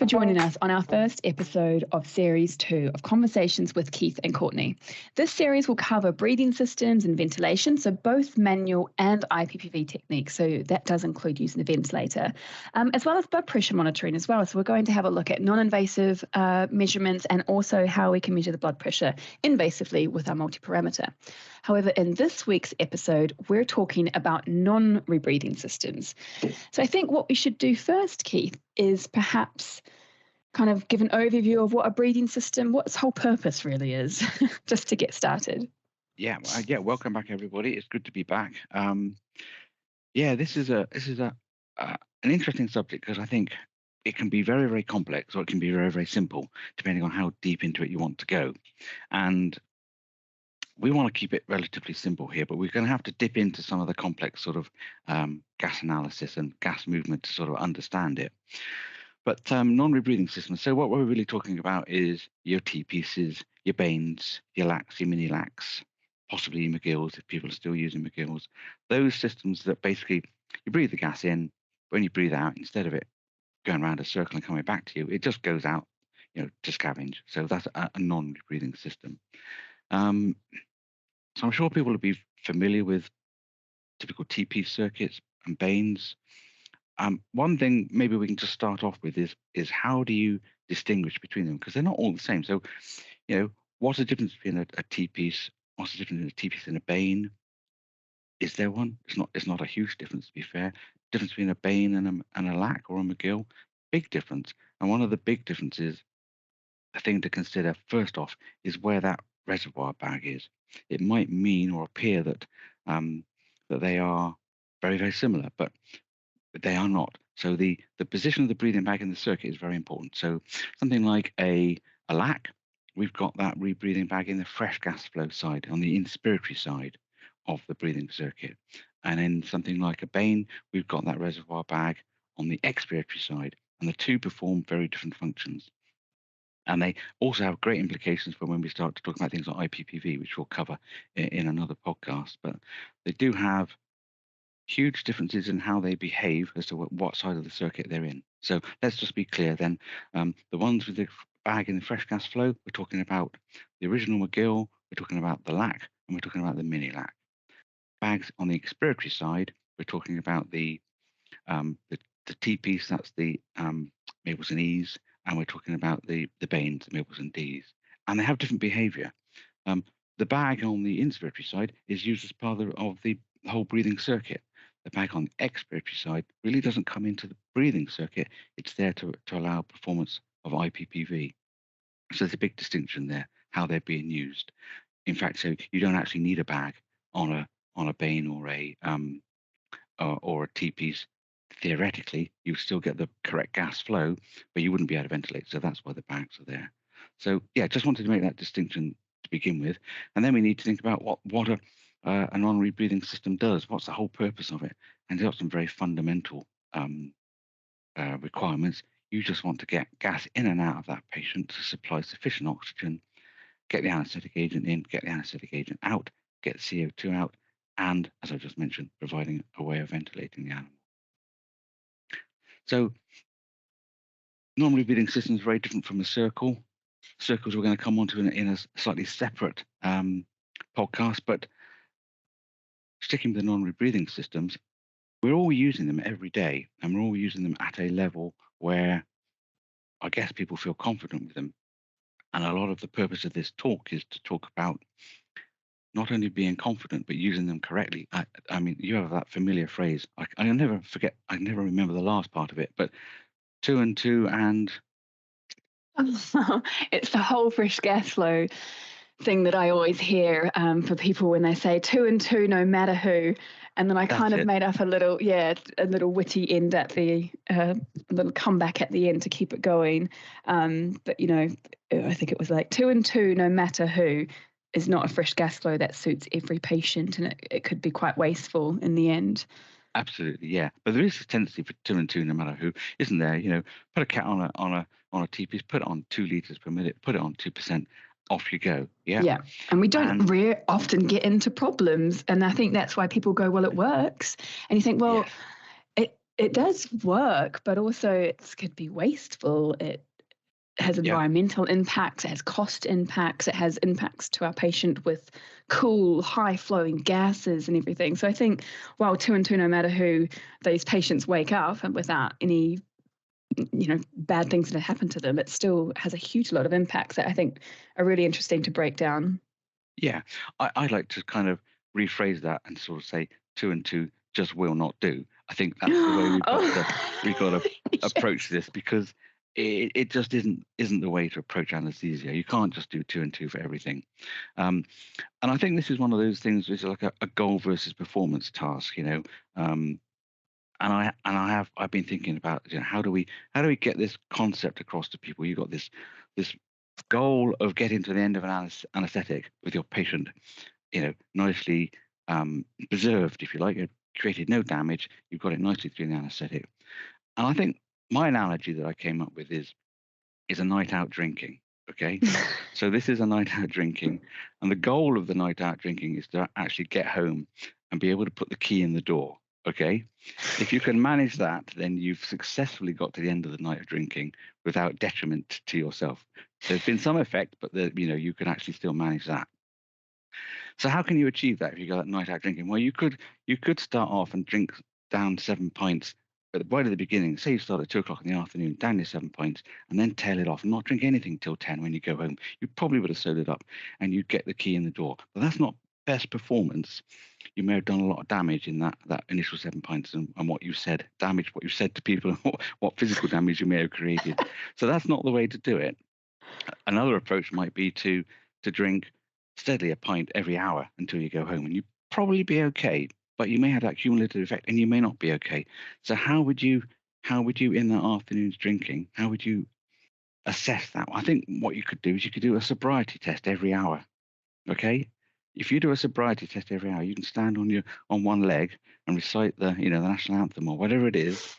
joining us on our first episode of Series 2 of Conversations with Keith and Courtney. This series will cover breathing systems and ventilation, so both manual and IPPV techniques, so that does include using the ventilator, as well as blood pressure monitoring as well. So we're going to have a look at non-invasive measurements and also how we can measure the blood pressure invasively with our multi-parameter. However, in this week's episode, we're talking about non-rebreathing systems. So I think what we should do first, Keith, is perhaps kind of give an overview of what a breathing system, what its whole purpose really is, just to get started. Yeah, welcome back, everybody. It's good to be back. This is an interesting subject because I think it can be very, very complex, or it can be very, very simple, depending on how deep into it you want to go. And we want to keep it relatively simple here, but we're going to have to dip into some of the complex sort of gas analysis and gas movement to sort of understand it. But non-rebreathing systems, so what we're really talking about is your T-pieces, your Baines, your LACs, your mini LACs, possibly your McGills if people are still using McGills. Those systems that basically you breathe the gas in, when you breathe out, instead of it going around a circle and coming back to you, it just goes out, to scavenge. So that's a non-rebreathing system. So I'm sure people will be familiar with typical T-piece circuits and Baines. One thing maybe we can just start off with is how do you distinguish between them? Because they're not all the same. So, what's the difference between a T-piece? What's the difference between a T-piece and a Baine? Is there one? It's not a huge difference, to be fair. Difference between a Baine and a LAC or a McGill, big difference. And one of the big differences, a thing to consider first off, is where that reservoir bag is. It might mean or appear that that they are very, very similar, but they are not. So the position of the breathing bag in the circuit is very important. So something like a LAC, we've got that rebreathing bag in the fresh gas flow side, on the inspiratory side of the breathing circuit. And in something like a Baine, we've got that reservoir bag on the expiratory side. And the two perform very different functions. And they also have great implications for when we start to talk about things like IPPV, which we'll cover in another podcast. But they do have huge differences in how they behave as to what side of the circuit they're in. So let's just be clear then. The ones with the bag in the fresh gas flow, we're talking about the original McGill, we're talking about the LAC, and we're talking about the mini LAC. Bags on the expiratory side, we're talking about the T-piece, that's the Maples and E's, and we're talking about the Baines, the Maples and D's. And they have different behavior. The bag on the inspiratory side is used as part of the whole breathing circuit. The bag on the expiratory side really doesn't come into the breathing circuit. It's there to allow performance of IPPV. So there's a big distinction there, how they're being used. In fact, so you don't actually need a bag on a Baine or a T-piece. Theoretically, you still get the correct gas flow, but you wouldn't be able to ventilate. So that's why the bags are there. So yeah, just wanted to make that distinction to begin with. And then we need to think about what a non-rebreathing system does. What's the whole purpose of it? And there's some very fundamental requirements. You just want to get gas in and out of that patient to supply sufficient oxygen, get the anaesthetic agent in, get the anaesthetic agent out, get the CO2 out, and, as I just mentioned, providing a way of ventilating the animal. So non-rebreathing system is very different from a circle. Circles we're going to come onto in a slightly separate podcast, but sticking with the non-rebreathing systems, we're all using them every day, and we're all using them at a level where I guess people feel confident with them. And a lot of the purpose of this talk is to talk about not only being confident, but using them correctly. I mean, you have that familiar phrase. I never forget, I never remember the last part of it, but 2 and 2 and... It's the whole fresh gas flow thing that I always hear for people when they say 2 and 2, no matter who. And then I kind of made up a little witty end at the little comeback at the end to keep it going. But I think it was like 2 and 2, no matter who, is not a fresh gas flow that suits every patient, and it could be quite wasteful in the end. Absolutely, yeah. But there is a tendency for 2 and 2, no matter who, isn't there? Put a cat on a T-piece, put it on 2 litres per minute, put it on 2%, off you go. Yeah. Yeah. And we don't often get into problems. And I think that's why people go, well, it works. And you think, well, it does work, but also it could be wasteful. It has Yeah. environmental impacts, it has cost impacts, it has impacts to our patient with cool, high-flowing gases and everything. So I think, well, 2 and 2, no matter who, those patients wake up and without any, bad things that happen to them, it still has a huge lot of impacts that I think are really interesting to break down. Yeah, I like to kind of rephrase that and sort of say 2 and 2 just will not do. I think that's the way we've got to approach this, because it just isn't the way to approach anesthesia. You can't just do 2 and 2 for everything. And I think this is one of those things which is like a goal versus performance task, and I've been thinking about, how do we get this concept across to people? You've got this goal of getting to the end of an anaesthetic with your patient, nicely preserved, if you like. You've created no damage. You've got it nicely through the anaesthetic. And I think my analogy that I came up with is a night out drinking. Okay, so this is a night out drinking, and the goal of the night out drinking is to actually get home and be able to put the key in the door. Okay, if you can manage that, then you've successfully got to the end of the night of drinking without detriment to yourself. There's been some effect, but you can actually still manage that. So how can you achieve that if you go that night out drinking? Well, you could start off and drink down 7 pints right at the beginning. Say you start at 2 o'clock in the afternoon, down your 7 pints, and then tail it off and not drink anything till 10 when you go home. You probably would have sewed it up and you'd get the key in the door. But that's not best performance. You may have done a lot of damage in that initial 7 pints, and what you said, what you said to people, and what physical damage you may have created. So that's not the way to do it. Another approach might be to drink steadily a pint every hour until you go home, and you probably be okay, but you may have that cumulative effect and you may not be okay. So how would you in that afternoon's drinking, how would you assess that? I think what you could do is you could do a sobriety test every hour. Okay, if you do a sobriety test every hour, you can stand on one leg and recite the national anthem or whatever it is.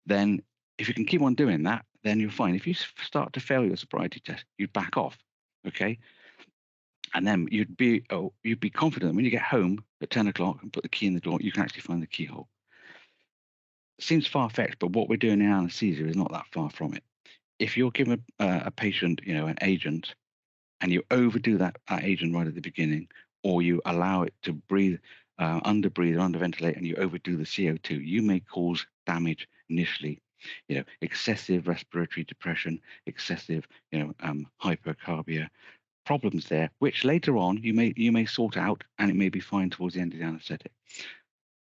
Then if you can keep on doing that, then you're fine. If you start to fail your sobriety test, you'd back off. Okay, and then you'd be confident when you get home at 10 o'clock and put the key in the door, you can actually find the keyhole. Seems far-fetched, but what we're doing in anaesthesia is not that far from it. If you're giving a patient, an agent, and you overdo that agent right at the beginning, or you allow it to breathe, underbreathe or underventilate, and you overdo the CO2, you may cause damage initially. Excessive respiratory depression, excessive, hypercarbia, problems there, which later on you may sort out, and it may be fine towards the end of the anaesthetic.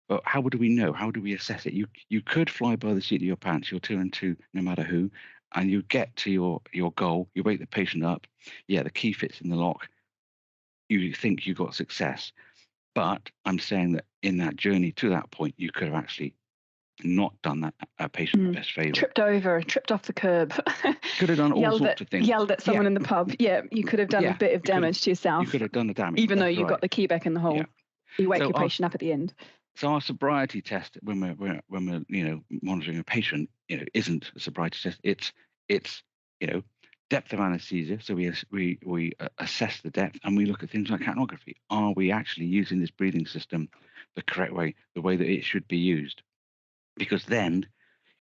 But how do we know? How do we assess it? You could fly by the seat of your pants, your 2 and 2, no matter who, and you get to your goal. You wake the patient up. Yeah, the key fits in the lock. You think you got success, but I'm saying that in that journey to that point, you could have actually not done that patient the best favour. Tripped off the curb. Could have done all sorts of things. Yelled at someone in the pub. Yeah, you could have done a bit of damage to yourself. You could have done the damage. Even though you got the key back in the hole. Yeah. You wake your patient up at the end. So our sobriety test, when we're monitoring a patient, isn't a sobriety test. It's depth of anaesthesia. So we assess the depth, and we look at things like capnography. Are we actually using this breathing system the correct way, the way that it should be used? Because then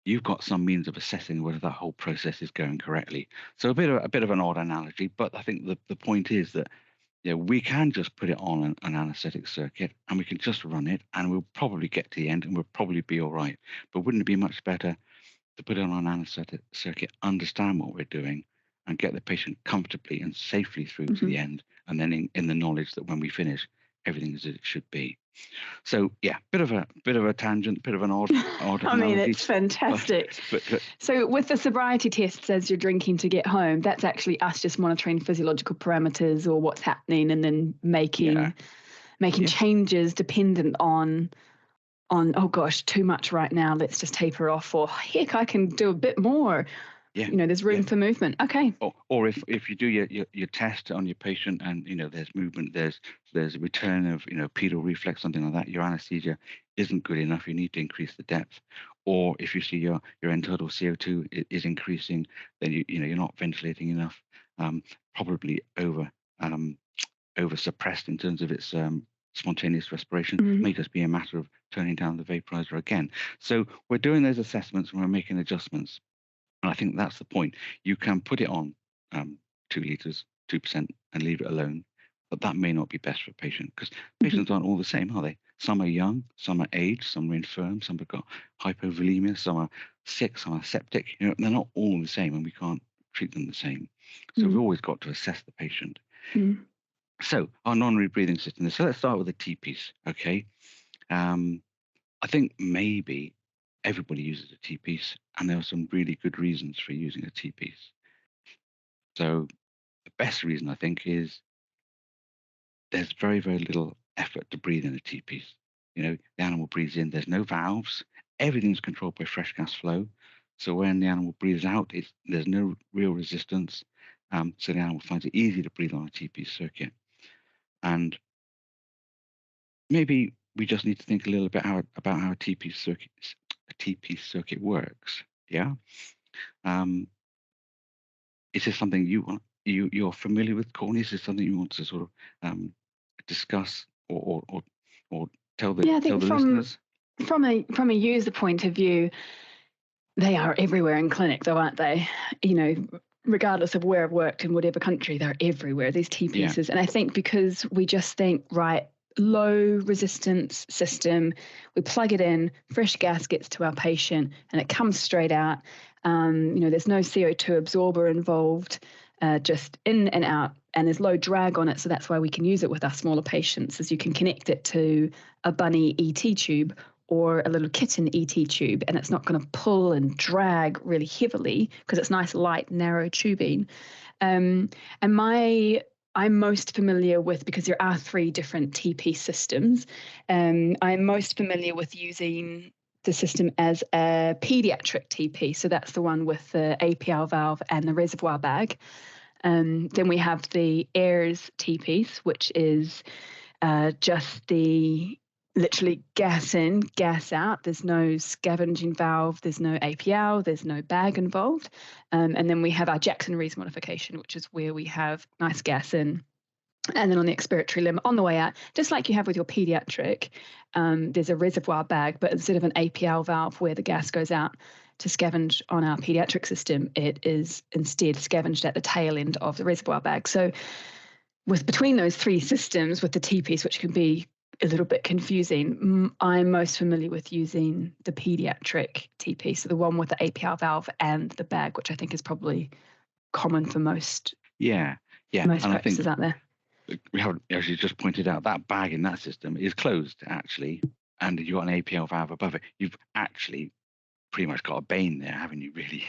you've got some means of assessing whether that whole process is going correctly. So a bit of an odd analogy, but I think the point is that we can just put it on an anaesthetic circuit, and we can just run it, and we'll probably get to the end, and we'll probably be all right. But wouldn't it be much better to put it on an anaesthetic circuit, understand what we're doing, and get the patient comfortably and safely through to the end, and then in the knowledge that when we finish, everything is as it should be. So yeah, bit of a tangent, bit of an odd I mean, it's fantastic. But so with the sobriety tests as you're drinking to get home, that's actually us just monitoring physiological parameters or what's happening, and then making changes dependent on oh gosh, too much right now, let's just taper off, or heck, I can do a bit more. Yeah. There's room for movement. Okay. Or if you do your test on your patient, and there's movement, there's a return of pedal reflex, something like that, your anesthesia isn't good enough, you need to increase the depth. Or if you see your end tidal CO2 is increasing, then you're not ventilating enough, probably over suppressed in terms of its spontaneous respiration. May just be a matter of turning down the vaporizer again. So we're doing those assessments and we're making adjustments. And I think that's the point. You can put it on 2 litres, 2%, and leave it alone. But that may not be best for a patient, because patients aren't all the same, are they? Some are young, some are aged, some are infirm, some have got hypovolemia, some are sick, some are septic. They're not all the same, and we can't treat them the same. So we've always got to assess the patient. So our non-rebreathing system. So let's start with the T-piece, okay? I think maybe everybody uses a T-piece, and there are some really good reasons for using a T-piece. So the best reason, I think, is there's very, very little effort to breathe in a T-piece. The animal breathes in, there's no valves, everything's controlled by fresh gas flow. So when the animal breathes out, there's no real resistance. So the animal finds it easy to breathe on a T-piece circuit. And maybe we just need to think a little bit about how a T-piece circuit works. Yeah. Is this something you're familiar with, Courtney? Is this something you want to sort of discuss or tell the listeners? From a user point of view, they are everywhere in clinic, though, aren't they? Regardless of where I've worked in whatever country, they're everywhere, these T-pieces. Yeah. And I think because we just think, right, low resistance system, we plug it in, fresh gas gets to our patient, and it comes straight out. There's no CO2 absorber involved, just in and out, and there's low drag on it. So that's why we can use it with our smaller patients, is you can connect it to a bunny ET tube or a little kitten ET tube, and it's not going to pull and drag really heavily because it's nice, light, narrow tubing. I'm most familiar with, because there are 3 different T-piece systems, I'm most familiar with using the system as a pediatric T-piece. So that's the one with the APL valve and the reservoir bag. Then we have the AIRS T-piece, which is just the literally gas in, gas out. There's no scavenging valve, there's no APL, there's no bag involved. And then we have our Jackson-Rees modification, which is where we have nice gas in. And then on the expiratory limb, on the way out, just like you have with your pediatric, there's a reservoir bag, but instead of an APL valve where the gas goes out to scavenge on our pediatric system, it is instead scavenged at the tail end of the reservoir bag. So between those 3 systems, with the T-piece, which can be a little bit confusing, I'm most familiar with using the pediatric T-piece, so the one with the APL valve and the bag, which I think is probably common for most practices out there. We haven't actually just pointed out that bag in that system is closed, actually, and you've got an APL valve above it. You've actually pretty much got a bane there, haven't you? Really,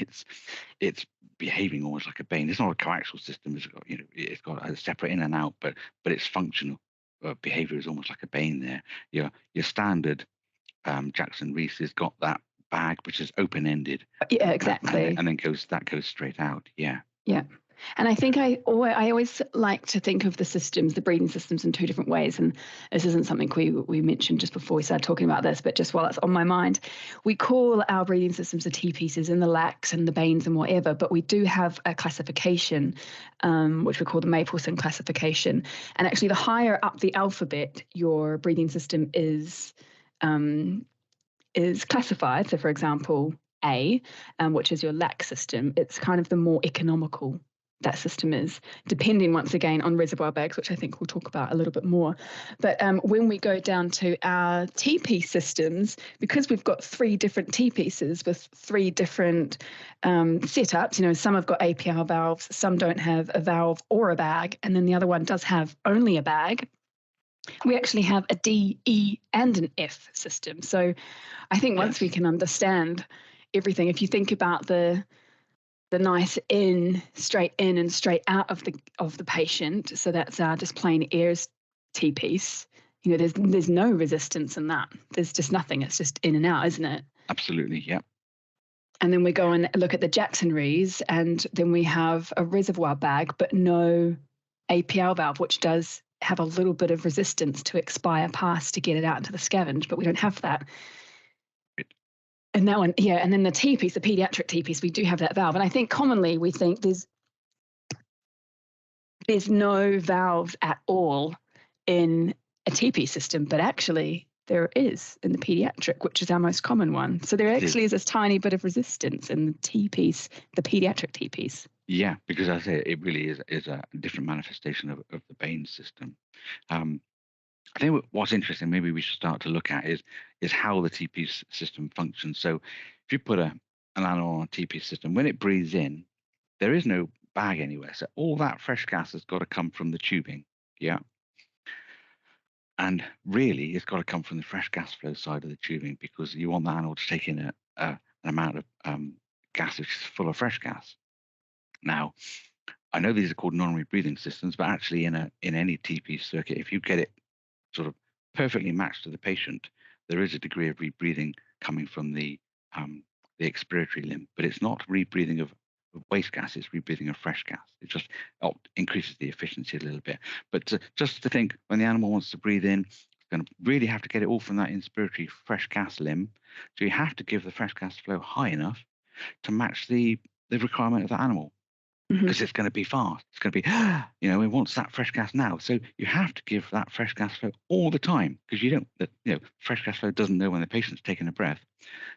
it's behaving almost like a bane. It's not a coaxial system. It's got a separate in and out, but its functional behavior is almost like a bane there. Your standard Jackson-Rees has got that bag which is open ended. Yeah, exactly. And then goes straight out. Yeah. Yeah. And I think I always like to think of the breathing systems in 2 different ways. And this isn't something we mentioned just before we started talking about this, but just while it's on my mind, we call our breathing systems the T-pieces and the LACs and the banes and whatever, but we do have a classification, which we call the Mapleson classification. And actually, the higher up the alphabet your breathing system is classified. So, for example, A, which is your LAC system, it's kind of the more economical that system is, depending once again on reservoir bags, which I think we'll talk about a little bit more. But when we go down to our T-piece systems, because we've got 3 different T-pieces with 3 different setups, some have got APL valves, some don't have a valve or a bag, and then the other one does have only a bag. We actually have a D, E, and an F system. So I think once we can understand everything, if you think about the nice in and straight out of the patient, so that's our just plain AIRS T-piece, there's no resistance in that. There's just nothing. It's just in and out, isn't it? Absolutely, yeah. And then we go and look at the Jackson-Rees, and then we have a reservoir bag, but no APL valve, which does have a little bit of resistance to expire past to get it out into the scavenge, but we don't have that. And that one, yeah, and then the T-piece, the pediatric T-piece, we do have that valve. And I think commonly we think there's no valves at all in a T-piece system, but actually there is in the pediatric, which is our most common one. So there actually is this tiny bit of resistance in the T piece, the pediatric T piece. Yeah, because I say it really is a different manifestation of the Baines system. I think what's interesting, maybe we should start to look at is how the TP system functions. So if you put an animal on a TP system, when it breathes in, there is no bag anywhere. So all that fresh gas has got to come from the tubing. Yeah. And really, it's got to come from the fresh gas flow side of the tubing, because you want the animal to take in an amount of gas which is full of fresh gas. Now, I know these are called non-rebreathing systems, but actually in any TP circuit, if you get it sort of perfectly matched to the patient, there is a degree of rebreathing coming from the expiratory limb, but it's not rebreathing of waste gas, it's rebreathing of fresh gas. It just increases the efficiency a little bit. But just to think, when the animal wants to breathe in, it's going to really have to get it all from that inspiratory fresh gas limb. So you have to give the fresh gas flow high enough to match the requirement of the animal. Because it's going to be fast. It's going to be, it wants that fresh gas now. So you have to give that fresh gas flow all the time, because fresh gas flow doesn't know when the patient's taking a breath.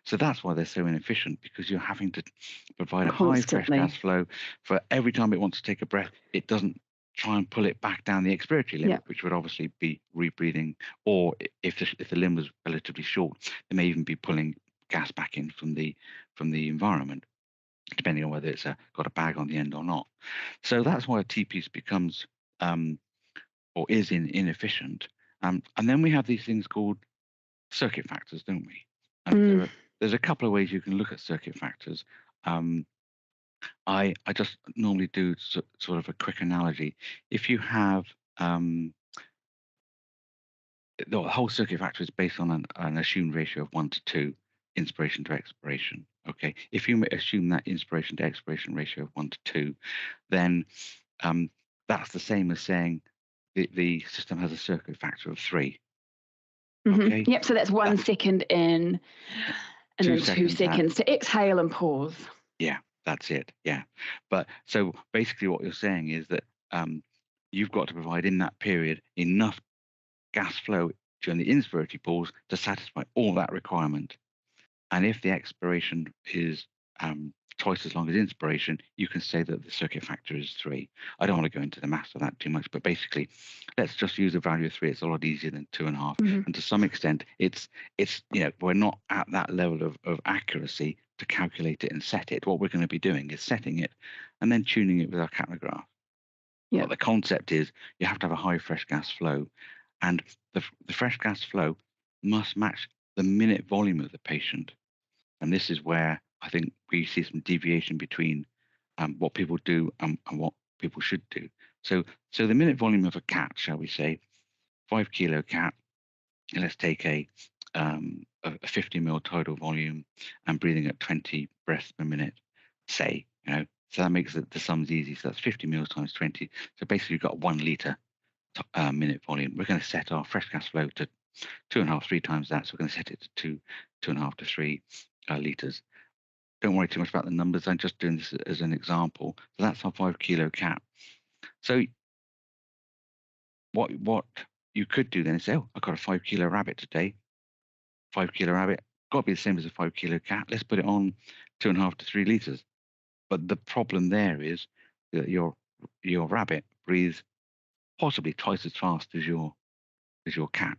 So that's why they're so inefficient, because you're having to provide a high fresh gas flow for every time it wants to take a breath. It doesn't try and pull it back down the expiratory limb, which would obviously be rebreathing. Or if the limb was relatively short, they may even be pulling gas back in from the environment, depending on whether it's got a bag on the end or not. So that's why a T-piece becomes or is inefficient. And then we have these things called circuit factors, don't we? And there's a couple of ways you can look at circuit factors. I just normally do sort of a quick analogy. If you have the whole circuit factor is based on an assumed ratio of 1 to 2, inspiration to expiration. Okay, if you assume that inspiration to expiration ratio of 1 to 2, then that's the same as saying the system has a circuit factor of 3. Okay. Yep. So that's 1 second in, and then 2 seconds to exhale and pause. Yeah, that's it. Yeah, but so basically, what you're saying is that you've got to provide in that period enough gas flow during the inspiratory pause to satisfy all that requirement. And if the expiration is twice as long as inspiration, you can say that the circuit factor is 3. I don't want to go into the maths of that too much, but basically, let's just use a value of 3. It's a lot easier than 2.5. And to some extent, it's we're not at that level of accuracy to calculate it and set it. What we're going to be doing is setting it and then tuning it with our capnograph. But the concept is you have to have a high fresh gas flow, and the fresh gas flow must match the minute volume of the patient. And this is where I think we see some deviation between what people do and what people should do. So the minute volume of a cat, shall we say, 5 kilo cat, and let's take a 50 ml tidal volume and breathing at 20 breaths per minute, say, so that makes the sums easy. So that's 50 ml times 20. So basically, you've got 1 liter minute volume. We're going to set our fresh gas flow to 2.5, 3 times that. So we're going to set it to 2.5 to 3 liters. Don't worry too much about the numbers. I'm just doing this as an example. So that's our 5 kilo cat. So what you could do then is say, I've got a 5 kilo rabbit today. 5 kilo rabbit, got to be the same as a 5 kilo cat. Let's put it on 2.5 to 3 liters. But the problem there is that your rabbit breathes possibly twice as fast as your cat,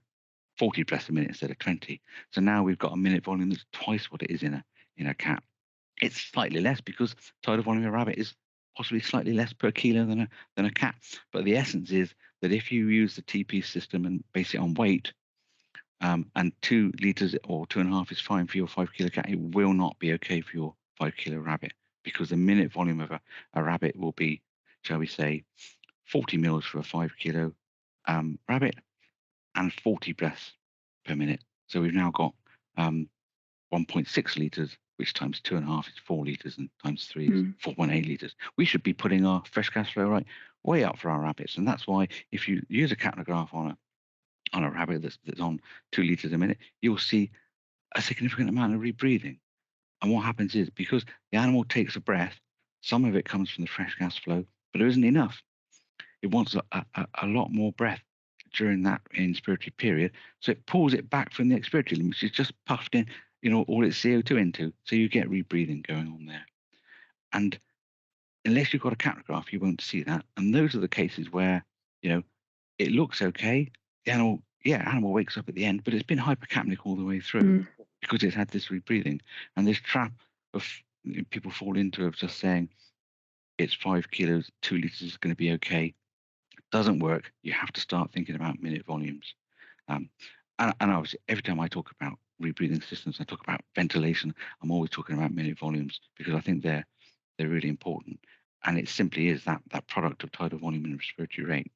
40 breaths a minute instead of 20. So now we've got a minute volume that's twice what it is in a cat. It's slightly less because tidal volume of a rabbit is possibly slightly less per kilo than a cat. But the essence is that if you use the TP system and base it on weight, and 2 liters or 2.5 is fine for your 5 kilo cat, it will not be okay for your 5 kilo rabbit, because the minute volume of a rabbit will be, shall we say, 40 mils for a 5 kilo rabbit and 40 breaths per minute. So we've now got 1.6 liters, which times 2.5 is 4 liters, and times 3 is 4.8 liters. We should be putting our fresh gas flow way up for our rabbits, and that's why if you use a capnograph on a rabbit that's on 2 liters a minute, you'll see a significant amount of rebreathing. And what happens is, because the animal takes a breath, some of it comes from the fresh gas flow, but there isn't enough. It wants a lot more breath during that inspiratory period. So it pulls it back from the expiratory limb, which is just puffed in, all its CO2 into. So you get rebreathing going on there. And unless you've got a capnograph, you won't see that. And those are the cases where, it looks okay. The animal wakes up at the end, but it's been hypercapnic all the way through because it's had this rebreathing. And this trap of people fall into of just saying it's 5 kilos, 2 liters is going to be okay. Doesn't work. You have to start thinking about minute volumes. And obviously, every time I talk about rebreathing systems, I talk about ventilation, I'm always talking about minute volumes because I think they're really important. And it simply is that product of tidal volume and respiratory rate.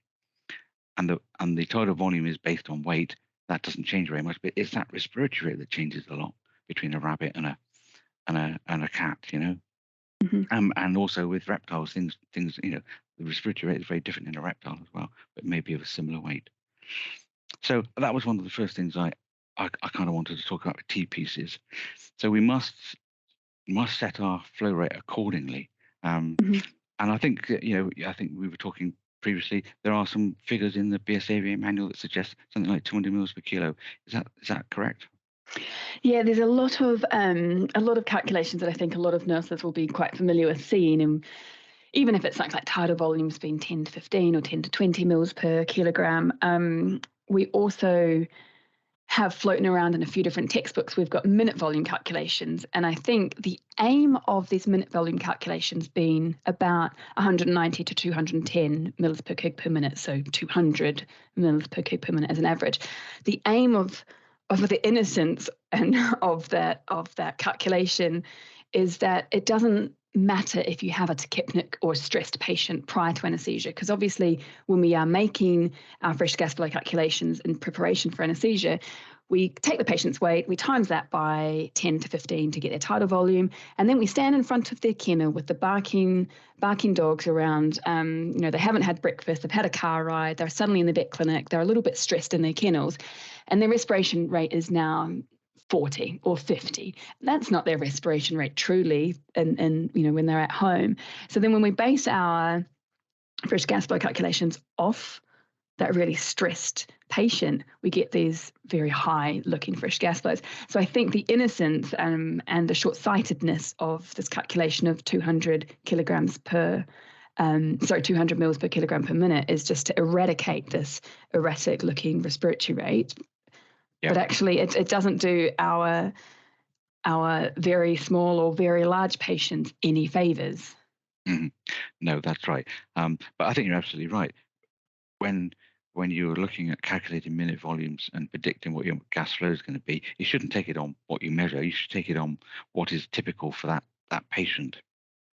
And the tidal volume is based on weight. That doesn't change very much, but it's that respiratory rate that changes a lot between a rabbit and a cat, and also with reptiles, things, the respiratory rate is very different in a reptile as well, but maybe of a similar weight. So that was one of the first things I kind of wanted to talk about with T pieces. So we must set our flow rate accordingly. And I think I think we were talking previously. There are some figures in the BSAVA manual that suggest something like 200 mils per kilo. Is that correct? Yeah, there's a lot of calculations that I think a lot of nurses will be quite familiar with seeing, and even if it's like tidal volumes being 10 to 15 or 10 to 20 mils per kilogram. We also have floating around in a few different textbooks, we've got minute volume calculations. And I think the aim of these minute volume calculations being about 190 to 210 mils per kg per minute, so 200 mils per kg per minute as an average. The aim of the innocence and of that calculation is that it doesn't matter if you have a tachypnic or stressed patient prior to anesthesia, because obviously when we are making our fresh gas flow calculations in preparation for anesthesia, we take the patient's weight, we times that by 10 to 15 to get their tidal volume, and then we stand in front of their kennel with the barking dogs around. They haven't had breakfast, they've had a car ride, they're suddenly in the vet clinic, they're a little bit stressed in their kennels, and their respiration rate is now 40 or 50. That's not their respiration rate truly, and when they're at home. So then when we base our fresh gas flow calculations off that really stressed patient, we get these very high looking fresh gas flows. So I think the innocence and the short-sightedness of this calculation of 200 kilograms per 200 mils per kilogram per minute is just to eradicate this erratic looking respiratory rate. Yep. But actually it doesn't do our very small or very large patients any favors. Mm-hmm. No, that's right. But I think you're absolutely right. When you're looking at calculating minute volumes and predicting what your gas flow is going to be, you shouldn't take it on what you measure. You should take it on what is typical for that patient.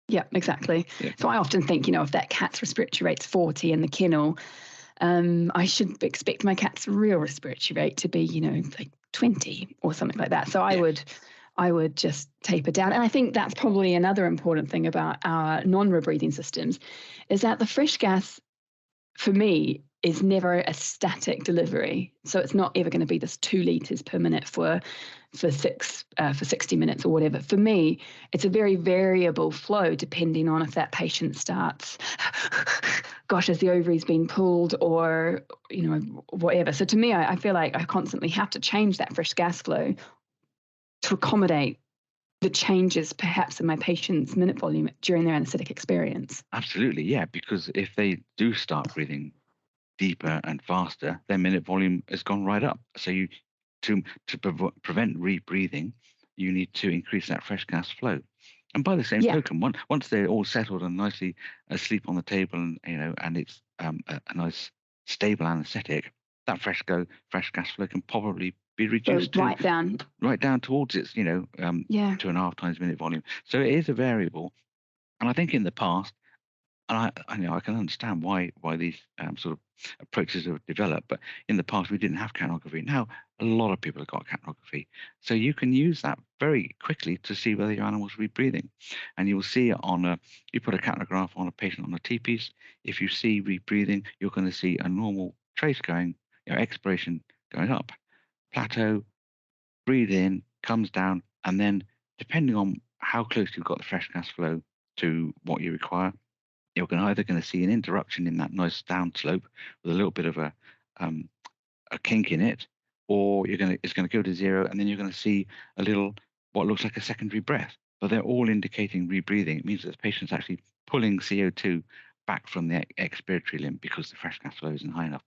Yeah, exactly. Yeah. So I often think, if that cat's respiratory rate's 40 in the kennel, I should expect my cat's real respiratory rate to be, like 20 or something like that. So I would just taper down. And I think that's probably another important thing about our non-rebreathing systems, is that the fresh gas, for me, is never a static delivery. So it's not ever going to be this 2 liters per minute for 60 minutes or whatever. For me, it's a very variable flow depending on if that patient starts, as the ovary's been pulled or, whatever. So to me, I feel like I constantly have to change that fresh gas flow to accommodate the changes perhaps in my patient's minute volume during their anaesthetic experience. Absolutely, yeah, because if they do start breathing deeper and faster, their minute volume has gone right up. So to prevent rebreathing, you need to increase that fresh gas flow. And by the same token, once they're all settled and nicely asleep on the table, and it's a nice stable anaesthetic, that fresh gas flow can probably be reduced right down towards its 2.5 times minute volume. So it is a variable, and I think in the past, and I can understand why these sort of approaches have developed, but in the past we didn't have capnography. Now a lot of people have got capnography, so you can use that very quickly to see whether your animal's rebreathing, and you will see it you put a capnograph on a patient on a T-piece. If you see rebreathing, you're going to see a normal trace going, expiration going up, plateau, breathe in, comes down, and then depending on how close you've got the fresh gas flow to what you require, you're either going to see an interruption in that nice down slope with a little bit of a a kink in it, or it's going to go to zero, and then you're going to see a little what looks like a secondary breath. But they're all indicating rebreathing. It means that the patient's actually pulling CO2 back from the expiratory limb because the fresh gas flow isn't high enough.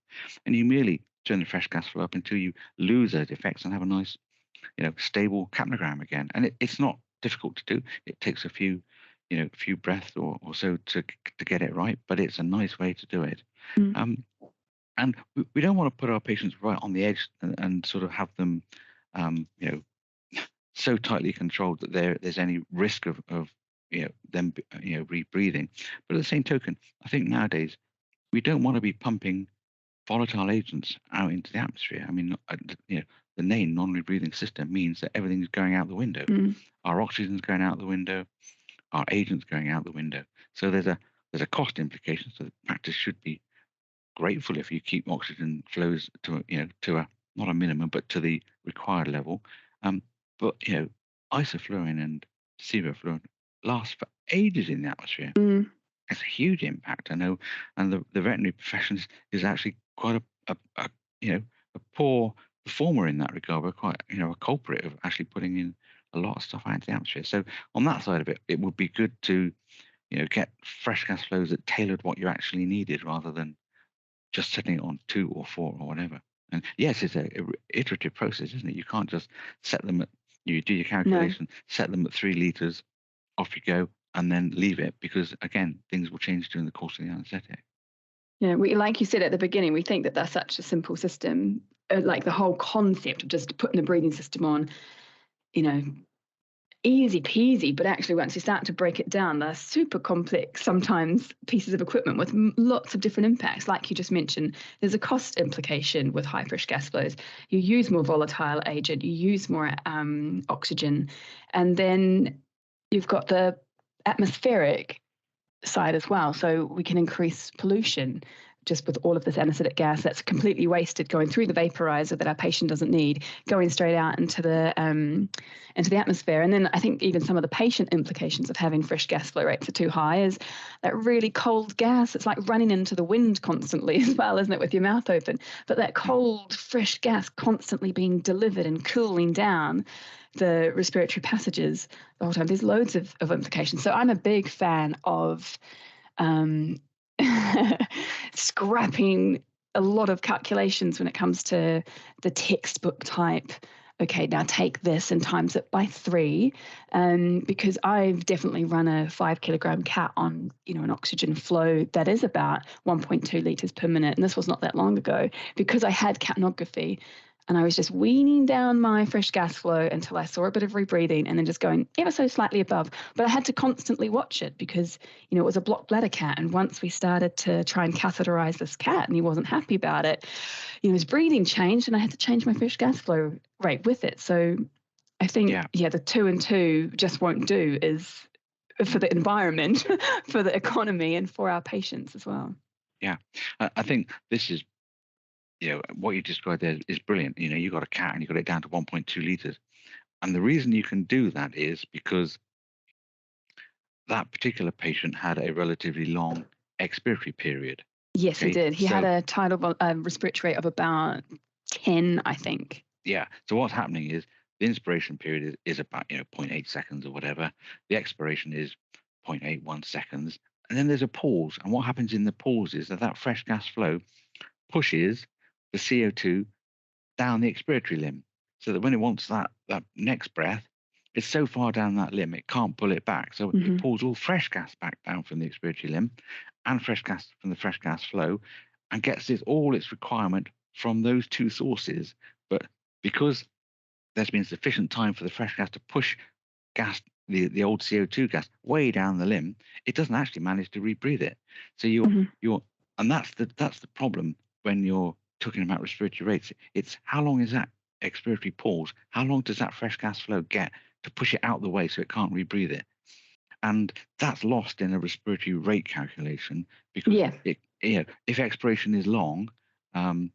And you merely turn the fresh gas flow up until you lose those effects and have a nice, stable capnogram again. And it's not difficult to do. It takes a few breaths or so to get it right, but it's a nice way to do it. Mm. And we don't want to put our patients right on the edge and sort of have them, so tightly controlled that there's any risk of them rebreathing. But at the same token, I think nowadays we don't want to be pumping volatile agents out into the atmosphere. I mean, the name non-rebreathing system means that everything's going out the window. Mm. Our oxygen's going out the window, our agent's going out the window. So there's a cost implication. So the practice should be grateful if you keep oxygen flows to a not a minimum, but to the required level. But isoflurane and sevoflurane last for ages in the atmosphere. Mm. It's a huge impact, I know, and the veterinary profession is actually quite a poor performer in that regard. We're quite a culprit of actually putting in a lot of stuff out into the atmosphere. So on that side of it, it would be good to get fresh gas flows that tailored what you actually needed rather than just setting it on 2 or 4 or whatever. And yes, it's a iterative process, isn't it? You can't just set them at, you do your calculation, set them at 3 liters, off you go, and then leave it, because again, things will change during the course of the anaesthetic. Yeah, like you said at the beginning, we think that that's such a simple system, like the whole concept of just putting a breathing system on, easy peasy, but actually once you start to break it down, they're super complex sometimes pieces of equipment with lots of different impacts. Like you just mentioned, there's a cost implication with high fresh gas flows. You use more volatile agent, you use more oxygen, and then you've got the atmospheric side as well. So we can increase pollution just with all of this anaesthetic gas that's completely wasted going through the vaporizer that our patient doesn't need, going straight out into the atmosphere. And then I think even some of the patient implications of having fresh gas flow rates are too high is that really cold gas. It's like running into the wind constantly as well, isn't it, with your mouth open? But that cold, fresh gas constantly being delivered and cooling down the respiratory passages the whole time. There's loads of implications. So I'm a big fan of scrapping a lot of calculations when it comes to the textbook type. Okay, now take this and times it by 3, because I've definitely run a 5 kilogram cat on, an oxygen flow that is about 1.2 liters per minute, and this was not that long ago, because I had capnography. And I was just weaning down my fresh gas flow until I saw a bit of rebreathing and then just going ever so slightly above. But I had to constantly watch it because, it was a blocked bladder cat. And once we started to try and catheterize this cat and he wasn't happy about it, his breathing changed and I had to change my fresh gas flow rate with it. So I think, the 2 and 2 just won't do is for the environment, for the economy and for our patients as well. Yeah, I think this is, what you described there is brilliant. You got a cat and you got it down to 1.2 liters. And the reason you can do that is because that particular patient had a relatively long expiratory period. Yes, he did. He had a tidal respiratory rate of about 10, I think. Yeah. So what's happening is the inspiration period is about 0.8 seconds or whatever. The expiration is 0.81 seconds. And then there's a pause. And what happens in the pause is that fresh gas flow pushes the CO2 down the expiratory limb, so that when it wants that next breath, it's so far down that limb it can't pull it back. So it pulls all fresh gas back down from the expiratory limb and fresh gas from the fresh gas flow and gets all its requirement from those 2 sources. But because there's been sufficient time for the fresh gas to push gas, the old CO2 gas, way down the limb, it doesn't actually manage to rebreathe it. So you're and that's the problem when you're talking about respiratory rates. It's how long is that expiratory pause? How long does that fresh gas flow get to push it out the way so it can't rebreathe it? And that's lost in a respiratory rate calculation because if expiration is long, and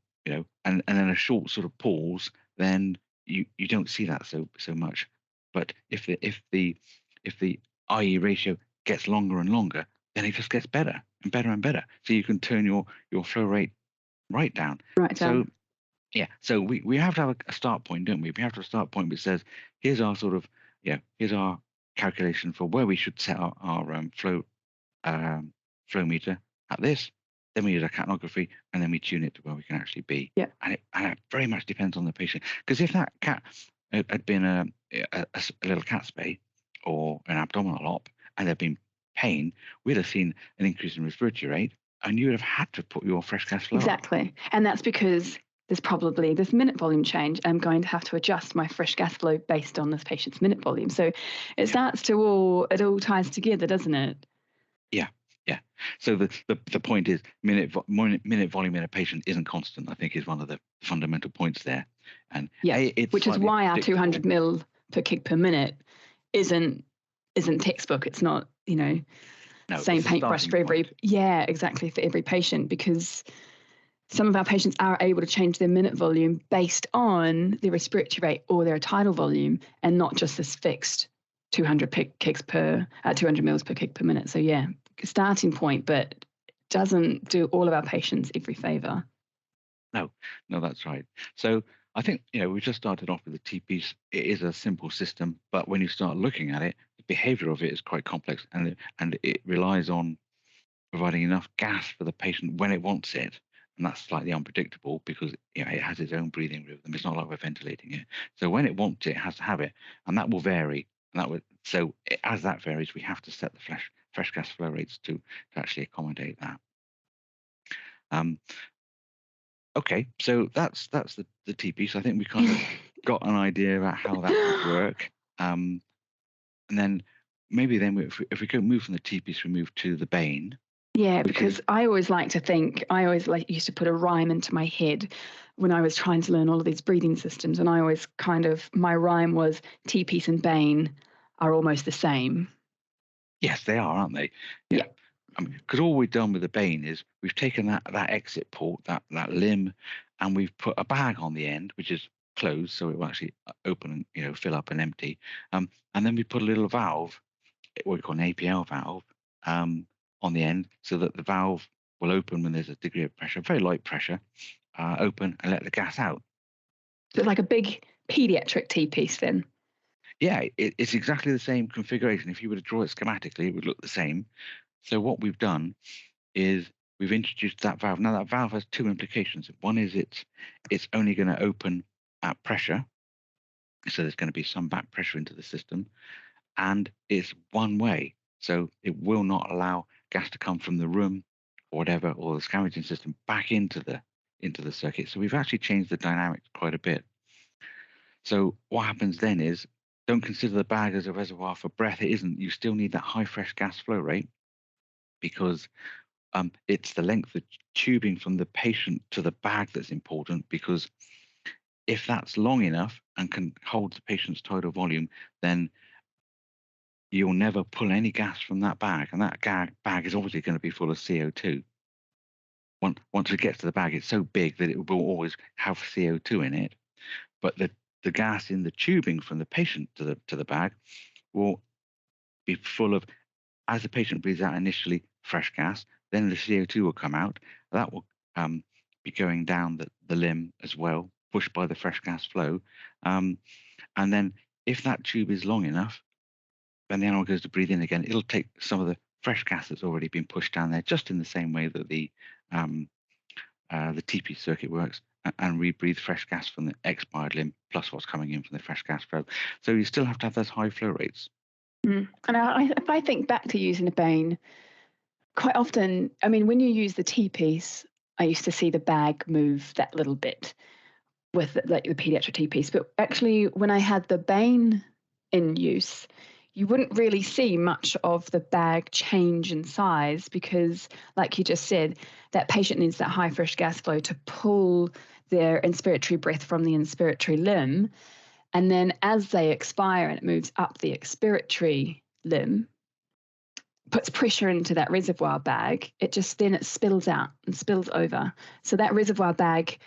then a short sort of pause, then you don't see that so much. But if the IE ratio gets longer and longer, then it just gets better and better and better. So you can turn your flow rate right down. Right So down. yeah, so we have to have a start point, don't we? We have to have a start point which says, here's our sort of, here's our calculation for where we should set our flow meter at this. Then we use a capnography, and then we tune it to where we can actually be. Yeah. And it very much depends on the patient. Because if that cat had been a little cat spay or an abdominal op, and there'd been pain, we'd have seen an increase in respiratory rate, and you would have had to put your fresh gas flow up. Exactly. And that's because there's probably this minute volume change. I'm going to have to adjust my fresh gas flow based on this patient's minute volume. So it starts to it all ties together, doesn't it? Yeah. So the point is minute volume in a patient isn't constant, I think, is one of the fundamental points there. And which is why our 200 mil per kg per minute isn't textbook. It's not, same paintbrush for every for every patient, because some of our patients are able to change their minute volume based on their respiratory rate or their tidal volume, and not just this fixed 200 mils per kg per minute. So starting point, but doesn't do all of our patients every favor. No, that's right. So I think, we just started off with the TPs. It is a simple system, but when you start looking at it, the behavior of it is quite complex, and it relies on providing enough gas for the patient when it wants it. And that's slightly unpredictable because it has its own breathing rhythm. It's not like we're ventilating it. So when it wants it, it has to have it, and that will vary. And as that varies, we have to set the fresh gas flow rates to actually accommodate that. Okay, so that's the TP. So I think we kind of got an idea about how that would work. And then maybe if we go move from the TPs, we move to the Bane. Yeah, because I always used to put a rhyme into my head when I was trying to learn all of these breathing systems, and I always my rhyme was TPs and Bane are almost the same. Yes, they are, aren't they? Yeah. Because all we've done with the Bane is we've taken that exit port, that limb, and we've put a bag on the end, which is closed, so it will actually open and fill up and empty. And then we put a little valve, what we call an APL valve, on the end, so that the valve will open when there's a degree of pressure, very light pressure, open and let the gas out. So it's like a big pediatric T-piece then. Yeah, it's exactly the same configuration. If you were to draw it schematically, it would look the same. So what we've done is we've introduced that valve. Now that valve has two implications. One is it's only going to open at pressure, so there's going to be some back pressure into the system, and it's one way, so it will not allow gas to come from the room or whatever, or the scavenging system back into the circuit. So we've actually changed the dynamics quite a bit. So what happens then is, don't consider the bag as a reservoir for breath. It isn't. You still need that high fresh gas flow rate, because it's the length of tubing from the patient to the bag that's important. Because if that's long enough and can hold the patient's tidal volume, then you'll never pull any gas from that bag, and that bag is obviously going to be full of CO2. Once it gets to the bag, it's so big that it will always have CO2 in it. But the gas in the tubing from the patient to the bag will be full of, as the patient breathes out initially, fresh gas. Then the CO2 will come out. That will be going down the limb as well, pushed by the fresh gas flow. And then if that tube is long enough, when the animal goes to breathe in again, it'll take some of the fresh gas that's already been pushed down there, just in the same way that the TP circuit works, and rebreathe fresh gas from the expired limb plus what's coming in from the fresh gas flow. So you still have to have those high flow rates. And if I think back to using a Bane, quite often, when you use the T-piece, I used to see the bag move that little bit with the pediatric T-piece. But actually, when I had the Bane in use, you wouldn't really see much of the bag change in size, because, like you just said, that patient needs that high fresh gas flow to pull their inspiratory breath from the inspiratory limb. And then as they expire and it moves up the expiratory limb, puts pressure into that reservoir bag, it spills out and spills over. So that reservoir bag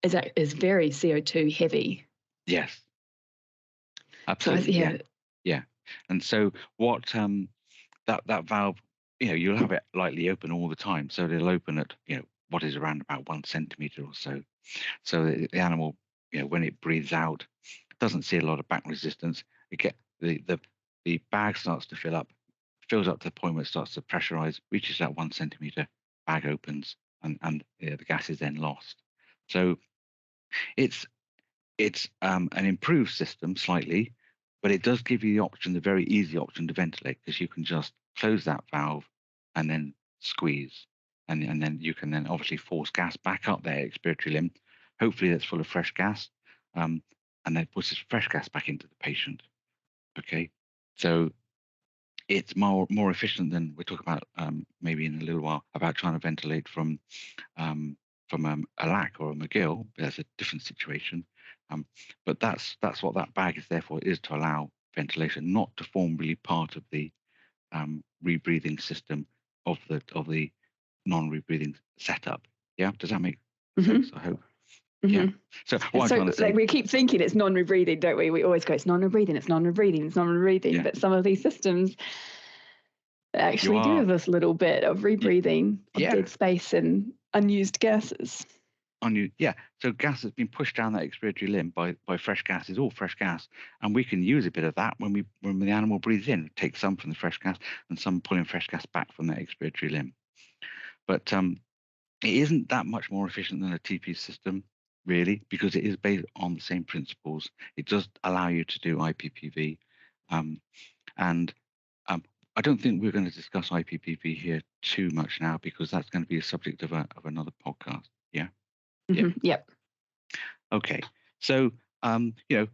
is very CO2 heavy. Yes, absolutely. So, yeah. And so what that valve, you'll have it lightly open all the time, so it'll open at what is around about 1 centimeter or so. So the animal, when it breathes out, doesn't see a lot of back resistance. It get the bag starts to fill up, fills up to the point where it starts to pressurize, reaches that 1 centimeter, bag opens, and the gas is then lost. So it's an improved system slightly, but it does give you the option, the very easy option to ventilate, because you can just close that valve and then squeeze, and then you can then obviously force gas back up their expiratory limb. Hopefully that's full of fresh gas, and then puts fresh gas back into the patient. Okay, so it's more efficient than we're talking about maybe in a little while about trying to ventilate from a lac or a McGill. That's a different situation. But that's what that bag is there for, is to allow ventilation, not to form really part of the rebreathing system of the non-rebreathing setup. Yeah, does that make sense? I hope. Yeah. So what I'm trying to say, we keep thinking it's non-rebreathing, don't we? We always go, it's non-rebreathing, it's non-rebreathing, it's non-rebreathing. Yeah. But some of these systems actually do have this little bit of rebreathing of dead space and unused gases. So gas has been pushed down that expiratory limb by fresh gas. Is all fresh gas, and we can use a bit of that when the animal breathes in. Take some from the fresh gas and some pulling fresh gas back from that expiratory limb. But it isn't that much more efficient than a TP system, really, because it is based on the same principles. It does allow you to do IPPV, and I don't think we're going to discuss IPPV here too much now, because that's going to be a subject of another podcast. Yeah. Mm-hmm. Yep. Okay. So maybe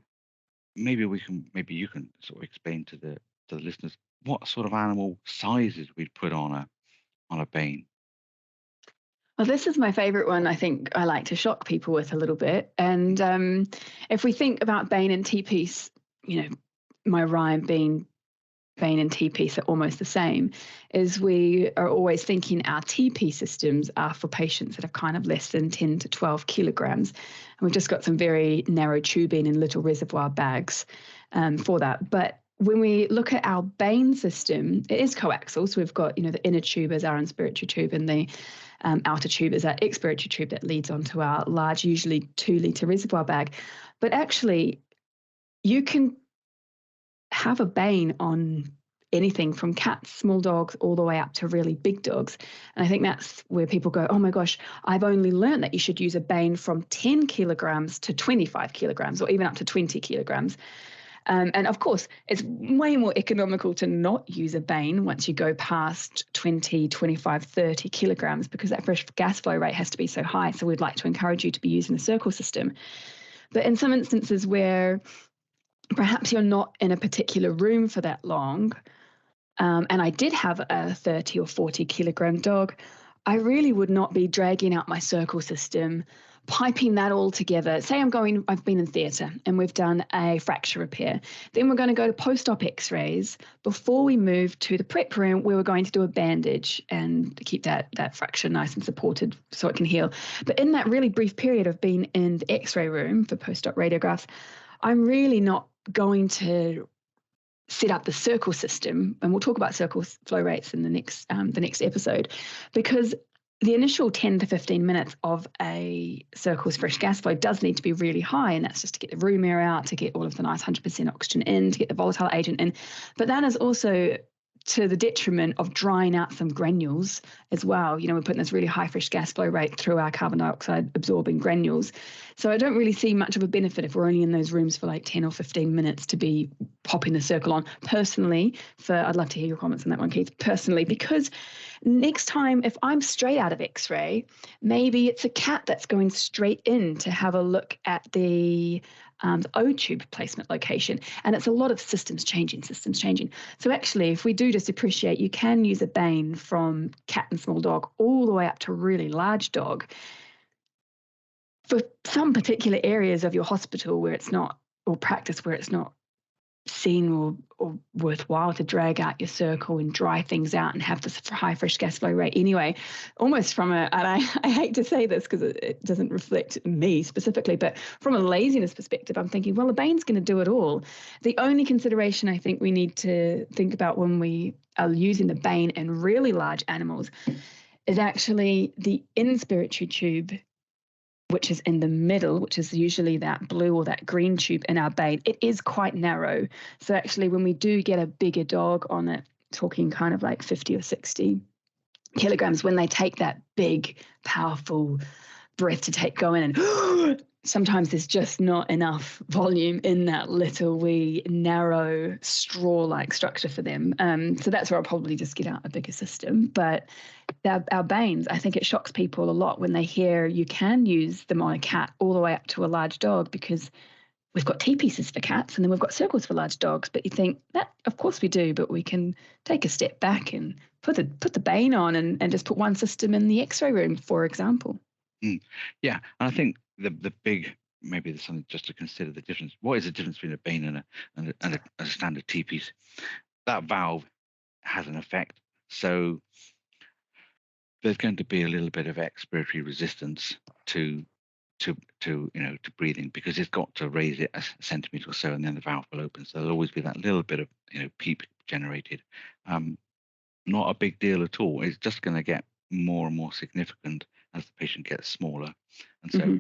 you can sort of explain to the listeners what sort of animal sizes we'd put on a Bane. Well, this is my favourite one. I think I like to shock people with a little bit. And if we think about Bane and T-piece, my rhyme being Bane and T-piece are almost the same, is we are always thinking our TP systems are for patients that have kind of less than 10 to 12 kilograms. And we've just got some very narrow tubing and little reservoir bags for that. But when we look at our Bane system, it is coaxial. So we've got, the inner tube is our inspiratory tube, and the outer tube is our expiratory tube that leads onto our large, usually 2-litre reservoir bag. But actually, you can have a Bane on anything from cats, small dogs, all the way up to really big dogs. And I think that's where people go, oh my gosh, I've only learned that you should use a Bane from 10 kilograms to 25 kilograms, or even up to 20 kilograms. And of course, it's way more economical to not use a Bane once you go past 20, 25, 30 kilograms, because that fresh gas flow rate has to be so high. So we'd like to encourage you to be using the circle system. But in some instances where perhaps you're not in a particular room for that long, and I did have a 30 or 40 kilogram dog, I really would not be dragging out my circle system, piping that all together. Say I've been in theatre and we've done a fracture repair. Then we're going to go to post-op x-rays before we move to the prep room, where we're going to do a bandage and keep that fracture nice and supported so it can heal. But in that really brief period of being in the x-ray room for post-op radiographs, I'm really not going to set up the circle system, and we'll talk about circle flow rates in the next episode, because the initial 10 to 15 minutes of a circle's fresh gas flow does need to be really high, and that's just to get the room air out, to get all of the nice 100% oxygen in, to get the volatile agent in. But that is also to the detriment of drying out some granules as well. We're putting this really high fresh gas flow rate through our carbon dioxide absorbing granules. So I don't really see much of a benefit if we're only in those rooms for like 10 or 15 minutes to be popping the circle on. Personally, I'd love to hear your comments on that one, Keith, personally, because next time if I'm straight out of x-ray, maybe it's a cat that's going straight in to have a look at the O-tube placement location. And it's a lot of systems changing. So actually, if we do just appreciate, you can use a Bane from cat and small dog all the way up to really large dog for some particular areas of your hospital where it's not, or practice where it's not seen or worthwhile to drag out your circle and dry things out and have this high fresh gas flow rate anyway. Almost from and I hate to say this because it doesn't reflect me specifically, but from a laziness perspective, I'm thinking, well, the Bane's going to do it all. The only consideration I think we need to think about when we are using the Bane in really large animals is actually the inspiratory tube, which is in the middle, which is usually that blue or that green tube in our bane. It is quite narrow. So actually, when we do get a bigger dog on it, talking kind of like 50 or 60 kilograms, when they take that big, powerful breath to go in, and sometimes there's just not enough volume in that little wee narrow straw-like structure for them. So that's where I'll probably just get out a bigger system. But our banes, I think it shocks people a lot when they hear you can use them on a cat all the way up to a large dog, because we've got T-pieces for cats and then we've got circles for large dogs. But you think that, of course we do, but we can take a step back and put the bane on and just put one system in the X-ray room, for example. Yeah, and I think the big, maybe there's something just to consider the difference. What is the difference between a bane and a standard T-piece? That valve has an effect, so there's going to be a little bit of expiratory resistance to breathing, because it's got to raise it a centimetre or so, and then the valve will open. So there'll always be that little bit of PEEP generated. Not a big deal at all. It's just going to get more and more significant as the patient gets smaller. And so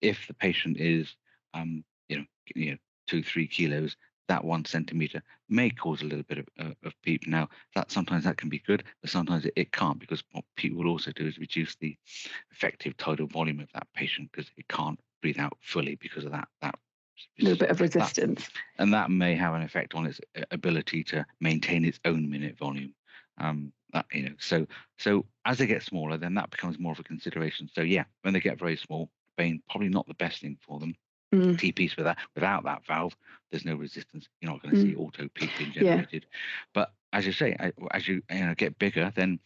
if the patient is 2-3 kilos, that 1 centimetre may cause a little bit of PEEP. Now sometimes that can be good, but sometimes it can't, because what PEEP will also do is reduce the effective tidal volume of that patient, because it can't breathe out fully because of that little bit of resistance. And that may have an effect on its ability to maintain its own minute volume. So as they get smaller, then that becomes more of a consideration. So yeah, when they get very small, bane probably not the best thing for them. T-piece without that valve, there's no resistance. You're not going to see auto PEEP being generated. But as you say, as you get bigger, then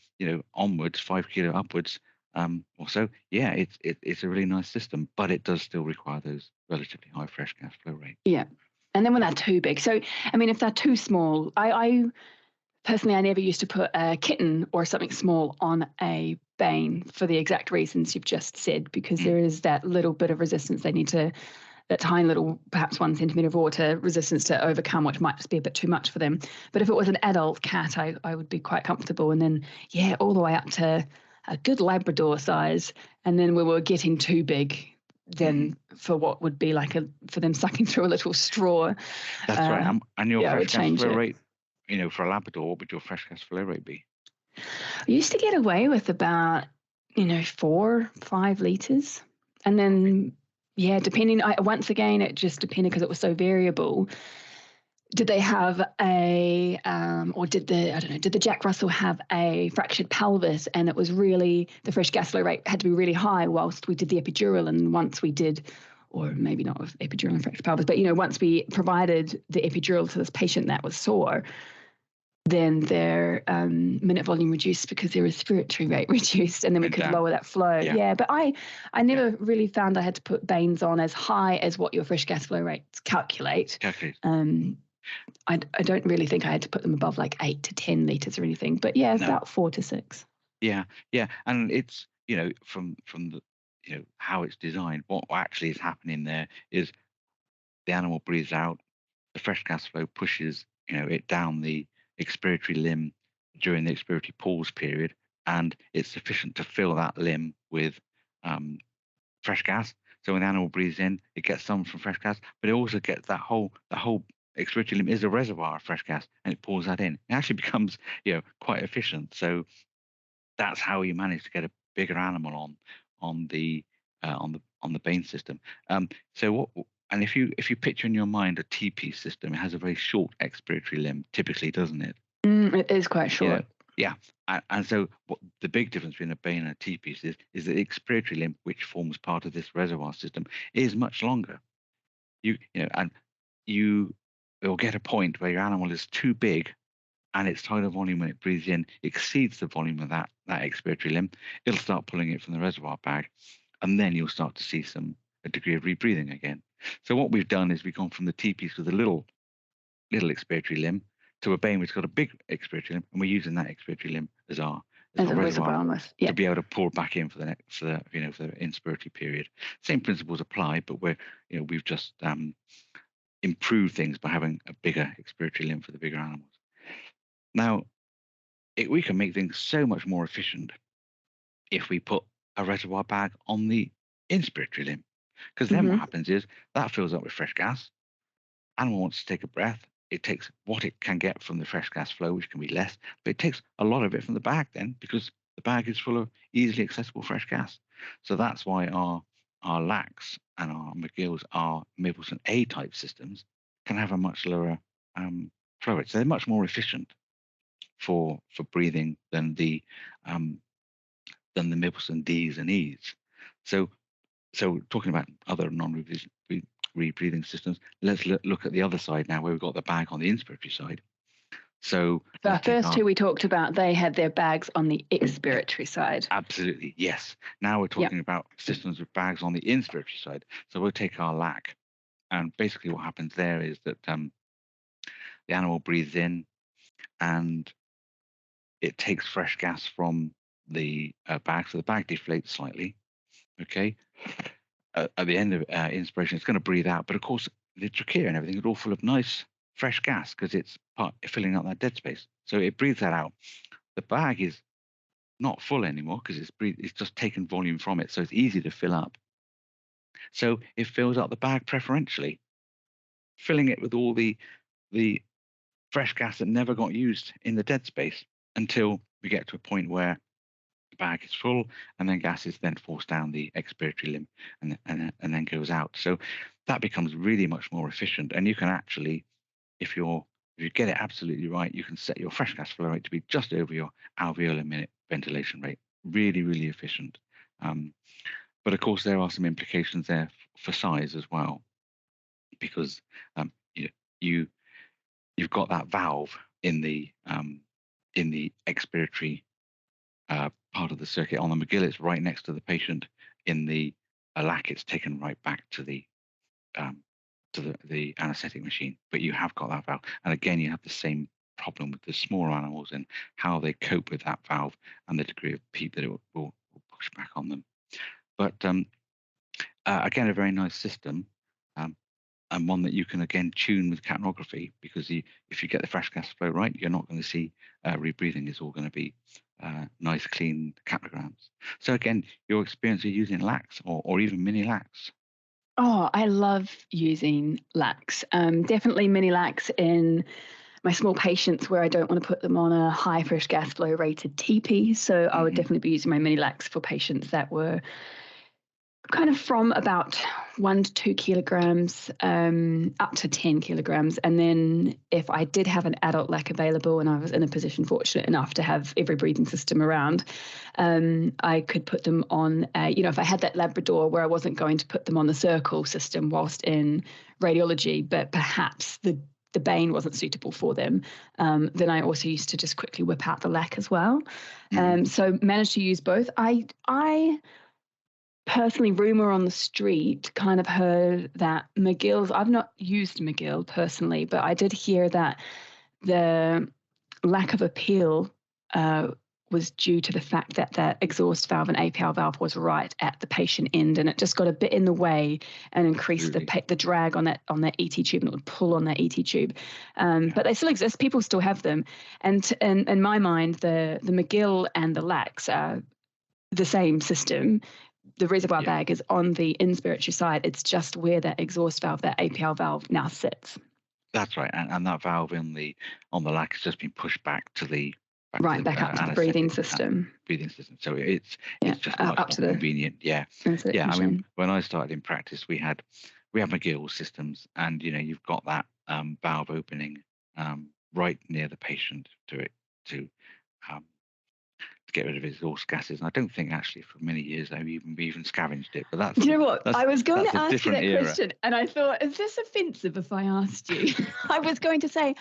onwards, 5 kilo upwards, or so, yeah, it's a really nice system, but it does still require those relatively high fresh gas flow rates. Yeah, and then when they're too big, so I mean, if they're too small, I personally, I never used to put a kitten or something small on a bane for the exact reasons you've just said, because there is that little bit of resistance they need to, that tiny little, perhaps 1 centimetre of water resistance to overcome, which might just be a bit too much for them. But if it was an adult cat, I would be quite comfortable. And then, all the way up to a good Labrador size. And then we were getting too big then for what would be like for them sucking through a little straw. That's right. And your fresh gas flow rate, for a Labrador, what would your fresh gas flow rate be? I used to get away with about, 4-5 litres. And then, depending, once again, it just depended because it was so variable. Did they have did the Jack Russell have a fractured pelvis, and it was really, the fresh gas flow rate had to be really high whilst we did the epidural, and once we did, or maybe not with epidural and fractured pelvis, but, once we provided the epidural to this patient that was sore, then their minute volume reduced because their respiratory rate reduced, and then we could lower that flow. Yeah, but I never really found I had to put banes on as high as what your fresh gas flow rates calculate. I don't really think I had to put them above like 8 to 10 litres or anything, but about 4 to 6. Yeah, and it's from the how it's designed, what actually is happening there is the animal breathes out, the fresh gas flow pushes it down the expiratory limb during the expiratory pause period, and it's sufficient to fill that limb with fresh gas. So when the animal breathes in, it gets some from fresh gas, but it also gets the whole expiratory limb is a reservoir of fresh gas, and it pours that in. It actually becomes quite efficient. So that's how you manage to get a bigger animal on the bane system. And if you picture in your mind a T-piece system, it has a very short expiratory limb, typically, doesn't it? It is quite short. Yeah. And so what the big difference between a bane and a T-piece is that the expiratory limb, which forms part of this reservoir system, is much longer. You will get a point where your animal is too big, and its tidal volume when it breathes in exceeds the volume of that expiratory limb. It'll start pulling it from the reservoir bag, and then you'll start to see a degree of rebreathing again. So what we've done is we've gone from the T-piece with a little expiratory limb to a bane which has got a big expiratory limb, and we're using that expiratory limb as our reservoir to be able to pour back in for the inspiratory period. Same principles apply, but we've just improved things by having a bigger expiratory limb for the bigger animals. Now, we can make things so much more efficient if we put a reservoir bag on the inspiratory limb. Because then what Hmm. happens is that fills up with fresh gas. Animal wants to take a breath. It takes what it can get from the fresh gas flow, which can be less, but it takes a lot of it from the bag then, because the bag is full of easily accessible fresh gas. So that's why our LACs and our McGills, our Mapleson A type systems, can have a much lower flow rate. So they're much more efficient for breathing um, than the Mapleson Ds and Es. So talking about other non-rebreathing systems, let's look at the other side now, where we've got the bag on the inspiratory side. So So our let's take first our two we talked about, they had their bags on the expiratory side. absolutely yes. Now we're Yep. talking about systems with bags on the inspiratory side. So we'll take our LAC, and basically what happens there is that the animal breathes in, and it takes fresh gas from the bag. So the bag deflates slightly. Okay. At the end of inspiration, it's going to breathe out. But of course, the trachea and everything is all full of nice fresh gas because it's filling up that dead space. So it breathes that out. The bag is not full anymore because it's just taken volume from it. So it's easy to fill up. So it fills up the bag preferentially, filling it with all the fresh gas that never got used in the dead space until we get to a point where the bag is full, and then gas is then forced down the expiratory limb and then goes out. So that becomes really much more efficient. And you can actually, if you get it absolutely right, you can set your fresh gas flow rate to be just over your alveolar minute ventilation rate. Really, really efficient. But of course, there are some implications there for size as well, because you you've got that valve in the expiratory part of the circuit. On the McGill, it's right next to the patient. In the LAC, it's taken right back to the anaesthetic machine. But you have got that valve, and again, you have the same problem with the smaller animals and how they cope with that valve and the degree of PEEP that it will push back on them. But again, a very nice system. And one that you can again tune with capnography, because if you get the fresh gas flow right, you're not going to see rebreathing. It's all going to be nice, clean capnograms. So again, your experience of using LACs or even mini LACs. Oh, I love using LACs. Definitely mini LACs in my small patients where I don't want to put them on a high fresh gas flow rated TP. So I would definitely be using my mini LACs for patients that were kind of from about 1 to 2 kilograms up to 10 kilograms. And then if I did have an adult LAC available and I was in a position fortunate enough to have every breathing system around, I could put them on, if I had that Labrador where I wasn't going to put them on the circle system whilst in radiology, but perhaps the Bane wasn't suitable for them, then I also used to just quickly whip out the LAC as well. So managed to use both. I personally, rumor on the street, kind of heard that McGill's, I've not used McGill personally, but I did hear that the lack of appeal was due to the fact that that exhaust valve and APL valve was right at the patient end, and it just got a bit in the way and increased the drag on that ET tube, and it would pull on that ET tube. But they still exist. People still have them, and in my mind, the McGill and the LACs are the same system. The reservoir bag is on the inspiratory side. It's just where that exhaust valve, that APL valve, now sits. That's right, and that valve on the LAC has just been pushed back to the back up to the breathing system. So it's just much up to more the convenient. Yeah. Machine. I mean, when I started in practice, we had McGill systems, and you've got that valve opening right near the patient to get rid of exhaust gases. And I don't think actually for many years they've even scavenged it. But that's, you know what? I was going to ask you that era. question, and I thought, is this offensive if I asked you? I was going to say,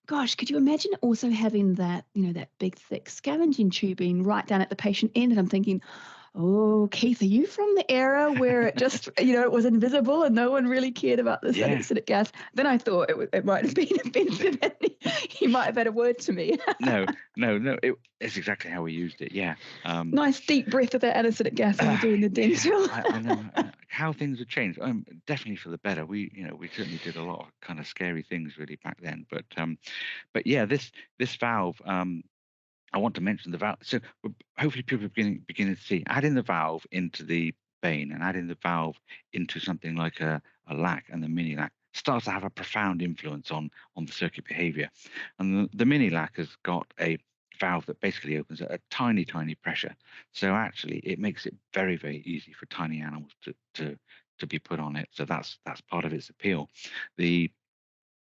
gosh, could you imagine also having that, that big thick scavenging tubing right down at the patient end? And I'm thinking, oh, Keith, are you from the era where it just, it was invisible and no one really cared about this anaesthetic gas? Then I thought it might have been offensive and he might have had a word to me. No. It's exactly how we used it. Yeah. Nice deep breath of that anaesthetic gas when you're doing the dental. I know how things have changed. Definitely for the better. We certainly did a lot of kind of scary things really back then. But yeah, this valve, I want to mention the valve. So hopefully people are beginning to see adding the valve into the vein and adding the valve into something like a lac and the mini lac starts to have a profound influence on the circuit behavior. And the mini lac has got a valve that basically opens at a tiny, tiny pressure. So actually it makes it very, very easy for tiny animals to be put on it. So that's part of its appeal. The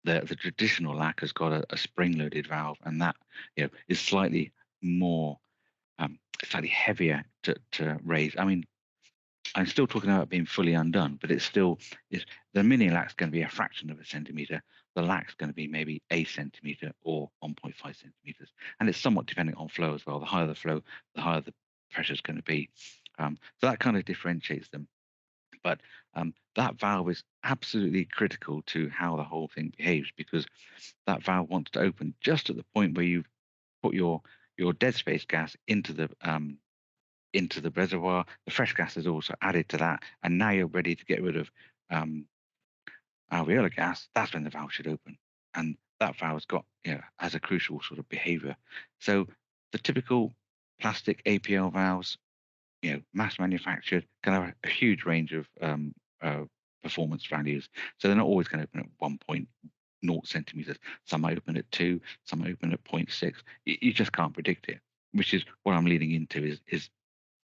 traditional lac has got a spring-loaded valve, and that is slightly more slightly heavier to raise. I mean, I'm still talking about being fully undone, but it's still is the mini lac's going to be a fraction of a centimeter. The lac's going to be maybe a centimeter or 1.5 centimeters, and it's somewhat dependent on flow as well. The higher the flow, the higher the pressure is going to be. So that kind of differentiates them. But that valve is absolutely critical to how the whole thing behaves, because that valve wants to open just at the point where you've put your dead space gas into the reservoir. The fresh gas is also added to that, and now you're ready to get rid of alveolar gas. That's when the valve should open, and that valve's got has a crucial sort of behavior. So the typical plastic APL valves, mass manufactured, can have a huge range of performance values. So they're not always going to open at 1.0 centimeters. Some might open at 2, some might open at 0.6. You just can't predict it, which is what I'm leading into is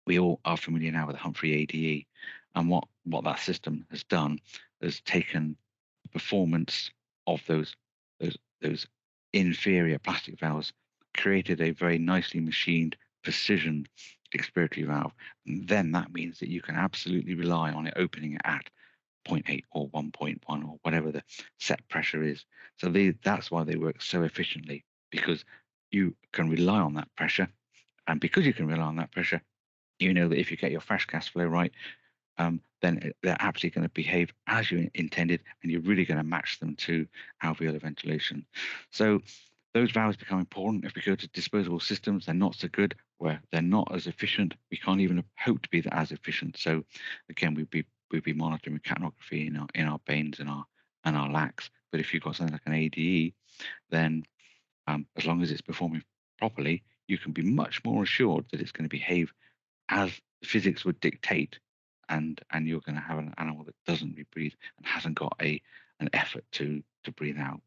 we all are familiar now with Humphrey ADE, and what that system has done is taken the performance of those inferior plastic valves, created a very nicely machined precision expiratory valve. And then that means that you can absolutely rely on it opening at 0.8 or 1.1 or whatever the set pressure is. So that's why they work so efficiently, because you can rely on that pressure. And because you can rely on that pressure, you know that if you get your fresh gas flow right, then they're absolutely going to behave as you intended, and you're really going to match them to alveolar ventilation. So those valves become important. If we go to disposable systems, they're not so good, where they're not as efficient. We can't even hope to be as efficient. So again, we'd be monitoring capnography in our veins and our lacs. But if you've got something like an ADE, then as long as it's performing properly, you can be much more assured that it's going to behave as physics would dictate, and you're going to have an animal that doesn't rebreathe and hasn't got an effort to breathe out.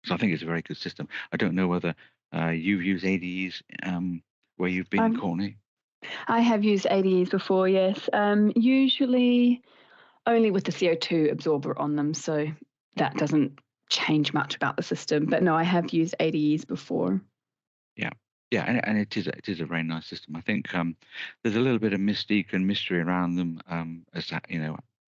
So I think it's a very good system. I don't know whether you've used ADEs where you've been, Courtney. I have used ADEs before, yes. Usually only with the CO2 absorber on them, so that doesn't change much about the system. But no, I have used ADEs before. Yeah, and it is a very nice system. I think there's a little bit of mystique and mystery around them, as to,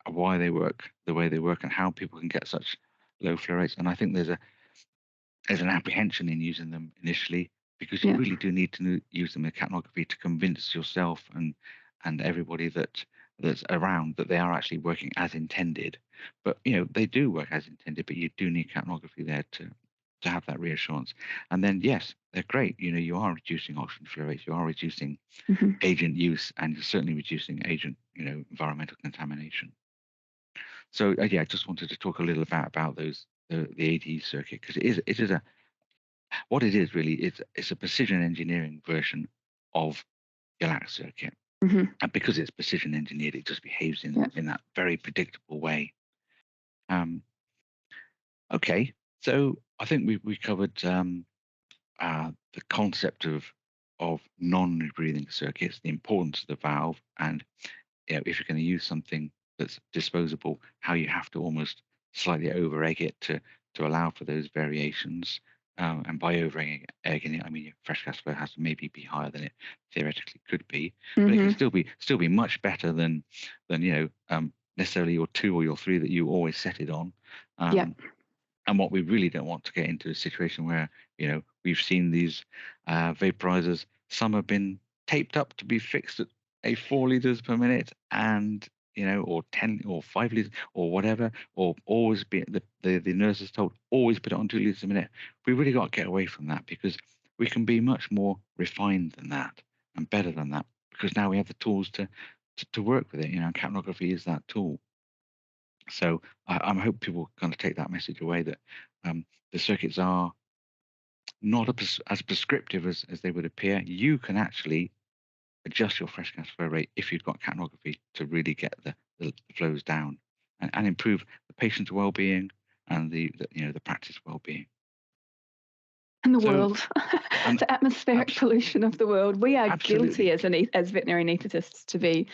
why they work the way they work and how people can get such low flow rates. And I think there's an apprehension in using them initially, because you really do need to use them in capnography to convince yourself and everybody that's around that they are actually working as intended. But they do work as intended, but you do need capnography there to have that reassurance. And then yes, they're great. You are reducing oxygen flow rates, you are reducing agent use, and you're certainly reducing agent environmental contamination. So I just wanted to talk a little about those the ADE circuit, because it is what it is really. It's a precision engineering version of your lac circuit, and because it's precision engineered, it just behaves in that very predictable way. Okay, so I think we covered the concept of non-rebreathing circuits, the importance of the valve, and if you're going to use something that's disposable, how you have to almost slightly over-egg it to allow for those variations. And by over-egging it, I mean your fresh gas flow has to maybe be higher than it theoretically could be, but it can still be much better than necessarily your 2 or your 3 that you always set it on. And what we really don't want to get into a situation where we've seen these vaporizers. Some have been taped up to be fixed at a 4 liters per minute, and or 10 or 5 liters or whatever, or always be the nurse is told always put it on 2 liters a minute. We really got to get away from that, because we can be much more refined than that and better than that, because now we have the tools to work with it. Capnography is that tool. So I hope people kind of take that message away, that the circuits are not as prescriptive as they would appear. You can actually adjust your fresh gas flow rate if you've got capnography to really get the flows down and improve the patient's well-being and the practice well-being. And the world, the atmospheric pollution of the world. We are guilty as veterinary anaesthetists to be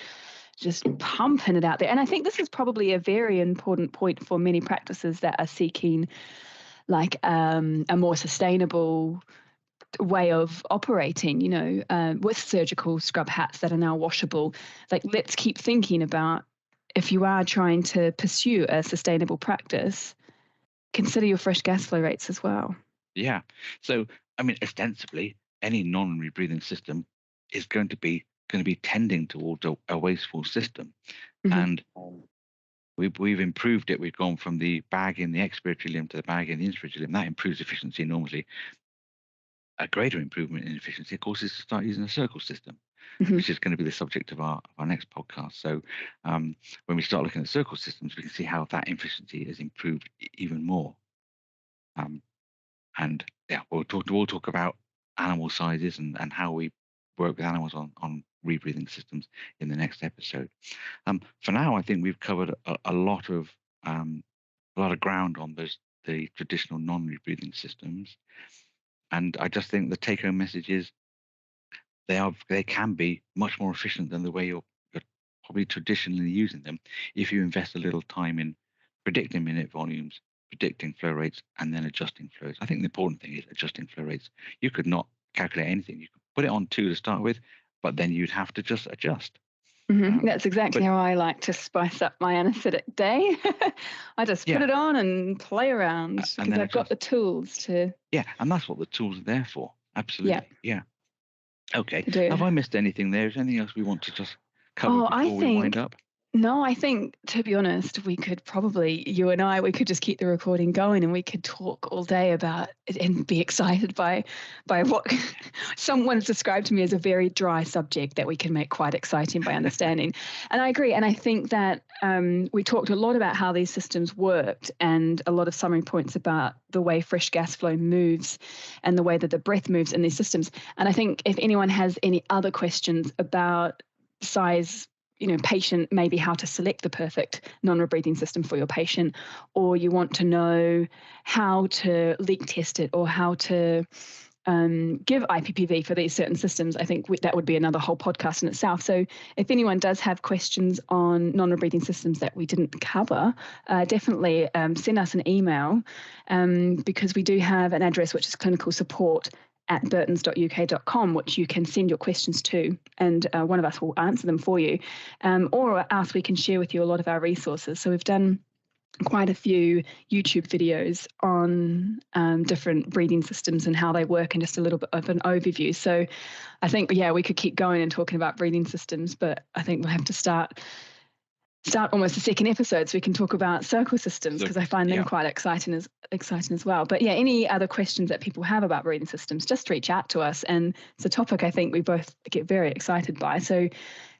just pumping it out there. And I think this is probably a very important point for many practices that are seeking like a more sustainable way of operating, with surgical scrub hats that are now washable. Like, let's keep thinking about, if you are trying to pursue a sustainable practice, consider your fresh gas flow rates as well. Yeah. So, I mean, ostensibly, any non-rebreathing system is going to be tending towards a wasteful system. Mm-hmm. And we've improved it. We've gone from the bag in the expiratory limb to the bag in the inspiratory limb. That improves efficiency enormously. A greater improvement in efficiency, of course, is to start using a circle system, mm-hmm. which is going to be the subject of our next podcast. So when we start looking at circle systems, we can see how that efficiency has improved even more. And yeah, we'll talk about animal sizes and how we work with animals on rebreathing systems in the next episode. For now, I think we've covered a lot of ground on the traditional non-rebreathing systems. And I just think the take-home message is they can be much more efficient than the way you're probably traditionally using them if you invest a little time in predicting minute volumes, predicting flow rates, and then adjusting flows. I think the important thing is adjusting flow rates. You could not calculate anything. You could put it on 2 to start with, but then you'd have to just adjust. Mm-hmm. That's exactly how I like to spice up my anaesthetic day. I just put it on and play around because I've got the tools to. Yeah, and that's what the tools are there for. Absolutely. Yeah. Okay. Have I missed anything there? Is there anything else we want to just cover before we wind up? No, I think, to be honest, we could probably, you and I, we could just keep the recording going and we could talk all day about it and be excited by what someone's described to me as a very dry subject that we can make quite exciting by understanding. And I agree. And I think that we talked a lot about how these systems worked and a lot of summary points about the way fresh gas flow moves and the way that the breath moves in these systems. And I think if anyone has any other questions about size, patient, maybe how to select the perfect non-rebreathing system for your patient, or you want to know how to leak test it or how to give IPPV for these certain systems, I think that would be another whole podcast in itself. So if anyone does have questions on non-rebreathing systems that we didn't cover, definitely send us an email because we do have an address which is clinicalsupport@burtons.uk.com, which you can send your questions to, and one of us will answer them for you. Or else we can share with you a lot of our resources. So we've done quite a few YouTube videos on different breathing systems and how they work and just a little bit of an overview. So I think, we could keep going and talking about breathing systems, but I think we'll have to start almost a second episode so we can talk about circle systems because I find them quite exciting as well. But any other questions that people have about breathing systems, just reach out to us. And it's a topic I think we both get very excited by. So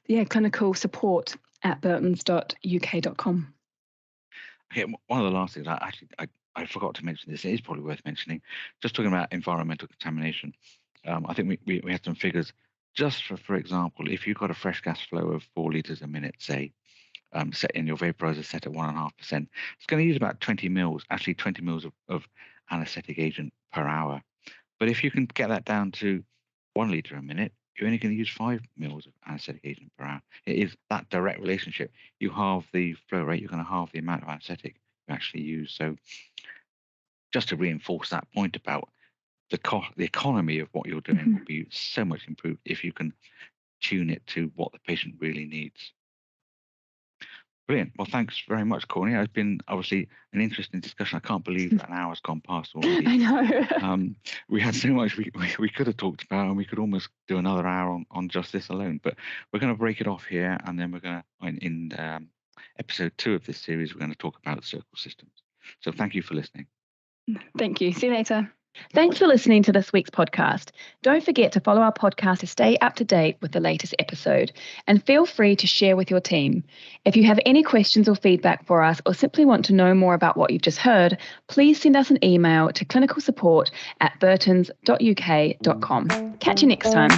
clinicalsupport@burtons.uk.com. Okay, one of the last things I forgot to mention this, it is probably worth mentioning, just talking about environmental contamination. I think we had some figures just for example, if you've got a fresh gas flow of 4 litres a minute, say, set in your vaporizer set at 1.5%, it's going to use about 20 mils of anaesthetic agent per hour. But if you can get that down to 1 litre a minute, you're only going to use 5 mils of anaesthetic agent per hour. It is that direct relationship. You halve the flow rate, you're going to halve the amount of anaesthetic you actually use. So just to reinforce that point about the economy of what you're doing will be so much improved if you can tune it to what the patient really needs. Brilliant. Well, thanks very much, Courtney. It's been obviously an interesting discussion. I can't believe that an hour's gone past already. I know. We had so much we could have talked about, and we could almost do another hour on just this alone. But we're going to break it off here, and then we're going to, in episode 2 of this series, we're going to talk about circle systems. So thank you for listening. Thank you. See you later. Thanks for listening to this week's podcast. Don't forget to follow our podcast to stay up to date with the latest episode, and feel free to share with your team. If you have any questions or feedback for us, or simply want to know more about what you've just heard, please send us an email to clinicalsupport@burtons.uk.com. Catch you next time.